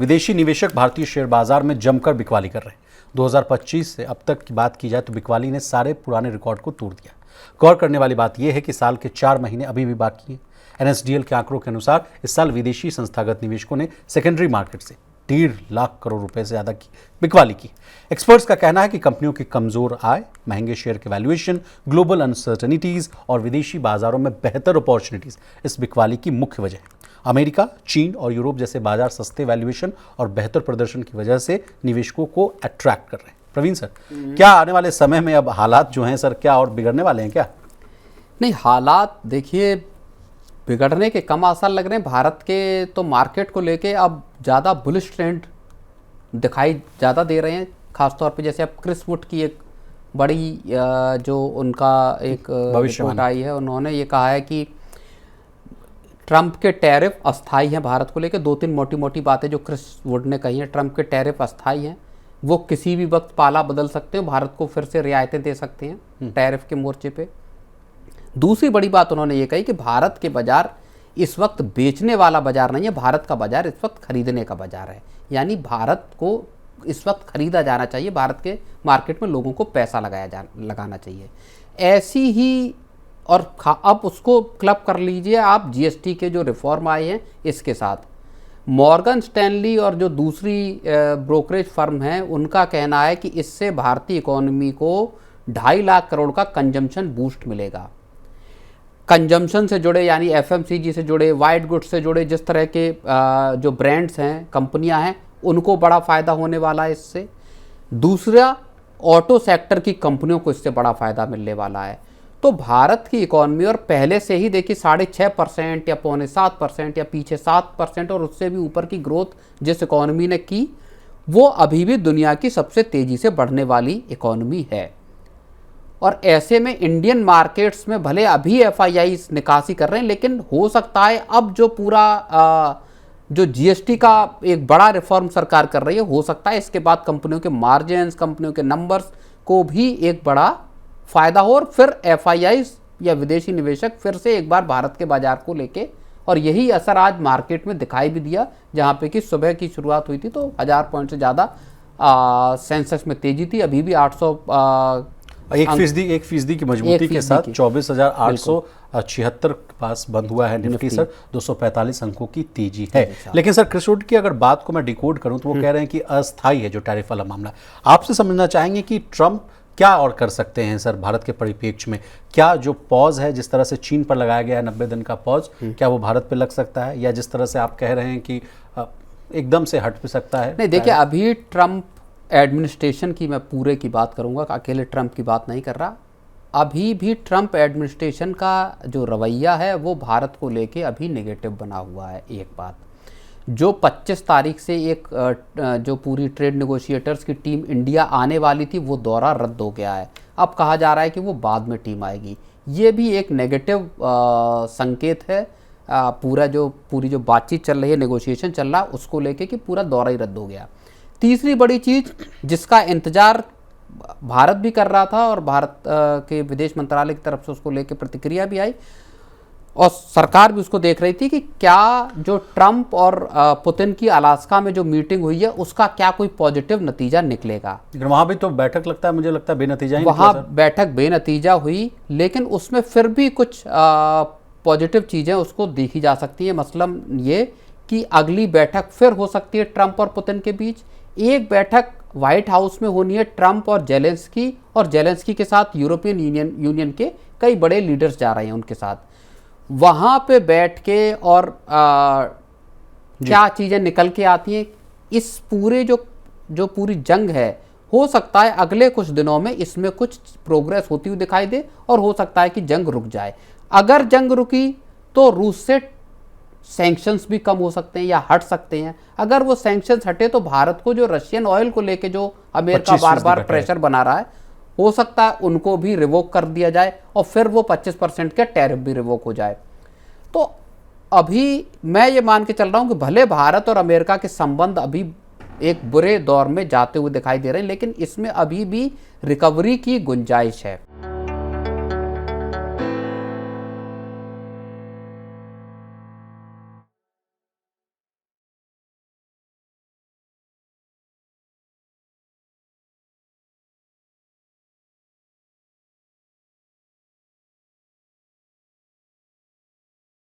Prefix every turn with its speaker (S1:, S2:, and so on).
S1: विदेशी निवेशक भारतीय शेयर बाजार में जमकर बिकवाली कर रहे हैं। 2025 से अब तक की बात की जाए तो बिकवाली ने सारे पुराने रिकॉर्ड को तोड़ दिया। गौर करने वाली बात यह है कि साल के 4 महीने अभी भी बाकी हैं। NSDL के आंकड़ों के अनुसार इस साल विदेशी संस्थागत निवेशकों ने सेकेंडरी मार्केट से 1.5 लाख करोड़ रुपए से ज्यादा की बिकवाली की। एक्सपर्ट्स का कहना है कि कंपनियों की कमजोर आय, महंगे शेयर के वैल्यूएशन, ग्लोबल अनसर्टनिटीज और विदेशी बाजारों में बेहतर अपॉर्चुनिटीज इस बिकवाली की मुख्य वजह है। अमेरिका, चीन और यूरोप जैसे बाजार सस्ते वैल्यूएशन और बेहतर प्रदर्शन की वजह से निवेशकों को अट्रैक्ट कर रहे हैं। प्रवीण सर, क्या आने वाले समय में अब हालात जो हैं सर, क्या और बिगड़ने वाले हैं क्या?
S2: नहीं, हालात देखिए बिगड़ने के कम आसार लग रहे हैं। भारत के तो मार्केट को लेके अब ज़्यादा बुलिश ट्रेंड दिखाई ज़्यादा दे रहे हैं। खासतौर पे जैसे अब क्रिस वुड की एक बड़ी जो उनका एक रिपोर्ट आई है, उन्होंने ये कहा है कि ट्रंप के टैरिफ अस्थायी हैं भारत को लेकर। 2-3 मोटी मोटी बातें जो क्रिस वुड ने कही हैं, ट्रंप के टैरिफ अस्थायी हैं, वो किसी भी वक्त पाला बदल सकते हैं, भारत को फिर से रियायतें दे सकते हैं टैरिफ के मोर्चे पे। दूसरी बड़ी बात उन्होंने ये कही कि भारत के बाजार इस वक्त बेचने वाला बाजार नहीं है, भारत का बाजार इस वक्त खरीदने का बाजार है। यानी भारत को इस वक्त खरीदा जाना चाहिए, भारत के मार्केट में लोगों को पैसा लगाना चाहिए। ऐसी ही और अब उसको क्लब कर लीजिए आप GST के जो रिफॉर्म आए हैं इसके साथ। मॉर्गन स्टैनली और जो दूसरी ब्रोकरेज फर्म हैं, उनका कहना है कि इससे भारतीय इकोनॉमी को 2.5 लाख करोड़ का कंजम्पशन बूस्ट मिलेगा। कंजम्पशन से जुड़े यानी FMCG से जुड़े, वाइट गुड्स से जुड़े जिस तरह के जो ब्रांड्स हैं, कंपनियां हैं, उनको बड़ा फ़ायदा होने वाला है इससे। दूसरा, ऑटो सेक्टर की कंपनियों को इससे बड़ा फ़ायदा मिलने वाला है। तो भारत की इकॉनमी और पहले से ही देखिए 6.5% या 6.25% या पीछे 7% और उससे भी ऊपर की ग्रोथ जिस इकॉनमी ने की, वो अभी भी दुनिया की सबसे तेज़ी से बढ़ने वाली इकॉनमी है। और ऐसे में इंडियन मार्केट्स में भले अभी FIIs निकासी कर रहे हैं, लेकिन हो सकता है अब जो पूरा जो GST का एक बड़ा रिफॉर्म सरकार कर रही है, हो सकता है इसके बाद कंपनियों के मार्जिन्स, कंपनियों के नंबर्स को भी एक बड़ा फ़ायदा हो और फिर FIIs या विदेशी निवेशक फिर से एक बार भारत के बाजार को लेके, और यही असर आज मार्केट में दिखाई भी दिया, जहां पे कि सुबह की शुरुआत हुई थी तो 1000 पॉइंट से ज़्यादा सेंसेक्स में तेजी थी। अभी भी
S1: 1% की मजबूती के साथ 24,876 के पास बंद हुआ है निफ्टी सर। 245 अंकों की तेजी है। लेकिन सर, क्रिस वुड की अगर बात को मैं डिकोड करूं तो वो कह रहे हैं कि अस्थायी है जो टैरिफ वाला मामला। आपसे समझना चाहेंगे कि ट्रंप क्या और कर सकते हैं सर भारत के परिप्रेक्ष्य में? क्या जो पॉज है, जिस तरह से चीन पर लगाया गया है 90 दिन का पॉज, क्या वो भारत पे लग सकता है, या जिस तरह से आप कह रहे हैं कि एकदम से हट भी सकता है?
S2: नहीं, देखिए अभी ट्रंप एडमिनिस्ट्रेशन की मैं पूरे की बात करूंगा, अकेले ट्रंप की बात नहीं कर रहा। अभी भी ट्रंप एडमिनिस्ट्रेशन का जो रवैया है वो भारत को लेके अभी नेगेटिव बना हुआ है। एक बात जो 25 तारीख से एक जो पूरी ट्रेड नेगोशिएटर्स की टीम इंडिया आने वाली थी, वो दौरा रद्द हो गया है। अब कहा जा रहा है कि वो बाद में टीम आएगी। ये भी एक नेगेटिव संकेत है। पूरी जो बातचीत चल रही है, नेगोशिएशन चल रहा है, उसको लेके कि पूरा दौरा ही रद्द हो गया। तीसरी बड़ी चीज़ जिसका इंतज़ार भारत भी कर रहा था और भारत के विदेश मंत्रालय की तरफ से उसको लेके प्रतिक्रिया भी आई और सरकार भी उसको देख रही थी कि क्या जो ट्रंप और पुतिन की अलास्का में जो मीटिंग हुई है उसका क्या कोई पॉजिटिव नतीजा निकलेगा।
S1: वहाँ भी तो बैठक लगता है, मुझे लगता है बेनतीजा ही
S2: वहाँ बैठक बेनतीजा हुई, लेकिन उसमें फिर भी कुछ पॉजिटिव चीज़ें उसको देखी जा सकती हैं। मसलन ये कि अगली बैठक फिर हो सकती है ट्रंप और पुतिन के बीच। एक बैठक व्हाइट हाउस में होनी है ट्रंप और जेलेंस्की के साथ यूरोपियन यूनियन के कई बड़े लीडर्स जा रहे हैं उनके साथ। वहाँ पे बैठ के और क्या चीज़ें निकल के आती हैं, इस पूरे जो पूरी जंग है, हो सकता है अगले कुछ दिनों में इसमें कुछ प्रोग्रेस होती हुई दिखाई दे और हो सकता है कि जंग रुक जाए। अगर जंग रुकी तो रूस से सैंक्शंस भी कम हो सकते हैं या हट सकते हैं। अगर वो सैंक्शंस हटे तो भारत को जो रशियन ऑयल को लेके जो अमेरिका बार बार प्रेशर बना रहा है, हो सकता है उनको भी रिवोक कर दिया जाए और फिर वो 25% का टैरिफ भी रिवोक हो जाए। तो अभी मैं ये मान के चल रहा हूँ कि भले भारत और अमेरिका के संबंध अभी एक बुरे दौर में जाते हुए दिखाई दे रहे हैं, लेकिन इसमें अभी भी रिकवरी की गुंजाइश है।